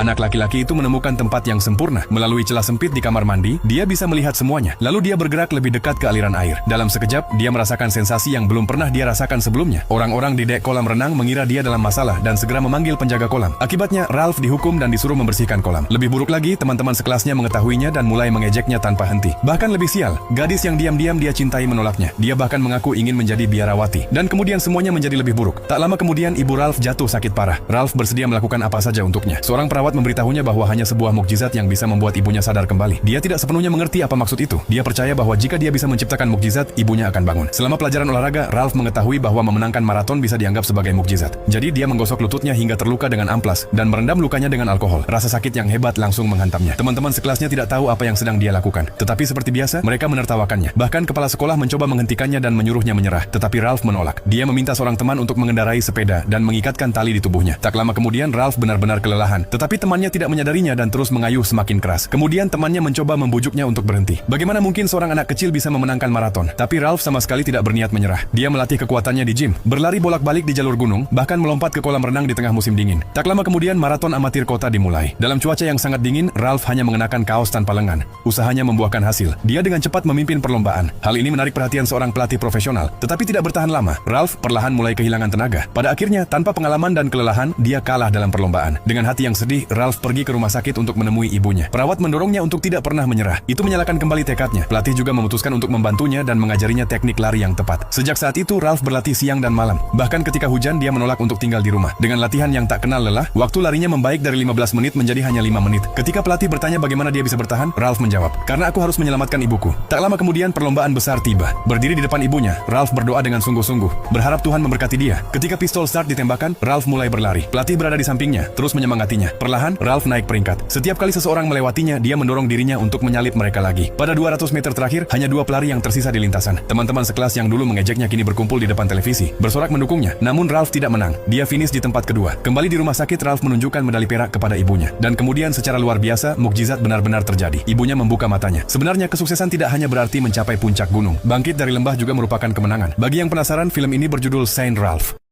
Anak laki-laki itu menemukan tempat yang sempurna. Melalui celah sempit di kamar mandi, dia bisa melihat semuanya. Lalu dia bergerak lebih dekat ke aliran air. Dalam sekejap, dia merasakan sensasi yang belum pernah dia rasakan sebelumnya. Orang-orang di dek kolam renang mengira dia dalam masalah dan segera memanggil penjaga kolam. Akibatnya, Ralph dihukum dan disuruh membersihkan kolam. Lebih buruk lagi, teman-teman sekelasnya mengetahuinya dan mulai mengejeknya tanpa henti. Bahkan lebih sial, gadis yang diam-diam dia cintai menolaknya. Dia bahkan mengaku ingin menjadi biarawati. Dan kemudian semuanya menjadi lebih buruk. Tak lama kemudian, ibu Ralph jatuh sakit parah. Ralph bersedia melakukan apa saja untuknya. Seorang perawat memberitahunya bahwa hanya sebuah mukjizat yang bisa membuat ibunya sadar kembali. Dia tidak sepenuhnya mengerti apa maksud itu. Dia percaya bahwa jika dia bisa menciptakan mukjizat, ibunya akan bangun. Selama pelajaran olahraga, Ralph mengetahui bahwa memenangkan maraton bisa dianggap sebagai mukjizat. Jadi dia menggosok lututnya hingga terluka dengan amplas dan merendam lukanya dengan alkohol. Rasa sakit yang hebat langsung menghantamnya. Teman-teman sekelasnya tidak tahu apa yang sedang dia lakukan. Tetapi seperti biasa, mereka menertawakannya. Bahkan kepala sekolah mencoba menghentikannya dan menyuruhnya menyerah. Tetapi Ralph menolak. Dia meminta seorang teman untuk mengendarai sepeda dan mengikatkan tali di tubuhnya. Tak lama kemudian, Ralph benar-benar kelelahan. Tetapi temannya tidak menyadarinya dan terus mengayuh semakin keras. Kemudian temannya mencoba membujuknya untuk berhenti. Bagaimana mungkin seorang anak kecil bisa memenangkan maraton? Tapi Ralph sama sekali tidak berniat menyerah. Dia melatih kekuatannya di gym, berlari bolak-balik di jalur gunung, bahkan melompat ke kolam renang di tengah musim dingin. Tak lama kemudian maraton amatir kota dimulai. Dalam cuaca yang sangat dingin, Ralph hanya mengenakan kaos tanpa lengan. Usahanya membuahkan hasil. Dia dengan cepat memimpin perlombaan. Hal ini menarik perhatian seorang pelatih profesional, tetapi tidak bertahan lama. Ralph perlahan mulai kehilangan tenaga. Pada akhirnya, tanpa pengalaman dan kelelahan, dia kalah dalam perlombaan. Dengan hati yang sedih, Ralph pergi ke rumah sakit untuk menemui ibunya. Perawat mendorongnya untuk tidak pernah menyerah. Itu menyalakan kembali tekadnya. Pelatih juga memutuskan untuk membantunya dan mengajarinya teknik lari yang tepat. Sejak saat itu, Ralph berlatih siang dan malam. Bahkan ketika hujan, dia menolak untuk tinggal di rumah. Dengan latihan yang tak kenal lelah, waktu larinya membaik dari 15 menit menjadi hanya 5 menit. Ketika pelatih bertanya bagaimana dia bisa bertahan, Ralph menjawab, "Karena aku harus menyelamatkan ibuku." Tak lama kemudian, perlombaan besar tiba. Berdiri di depan ibunya, Ralph berdoa dengan sungguh-sungguh, berharap Tuhan memberkati dia. Ketika pistol start ditembakkan, Ralph mulai berlari. Pelatih berada di sampingnya, terus menyemangatinya. Perlahan, Ralph naik peringkat. Setiap kali seseorang melewatinya, dia mendorong dirinya untuk menyalip mereka lagi. Pada 200 meter terakhir, hanya 2 pelari yang tersisa di lintasan. Teman-teman sekelas yang dulu mengejeknya kini berkumpul di depan televisi, bersorak mendukungnya. Namun Ralph tidak menang. Dia finish di tempat kedua. Kembali di rumah sakit, Ralph menunjukkan medali perak kepada ibunya. Dan kemudian secara luar biasa, mukjizat benar-benar terjadi. Ibunya membuka matanya. Sebenarnya kesuksesan tidak hanya berarti mencapai puncak gunung. Bangkit dari lembah juga merupakan kemenangan. Bagi yang penasaran, film ini berjudul Saint Ralph.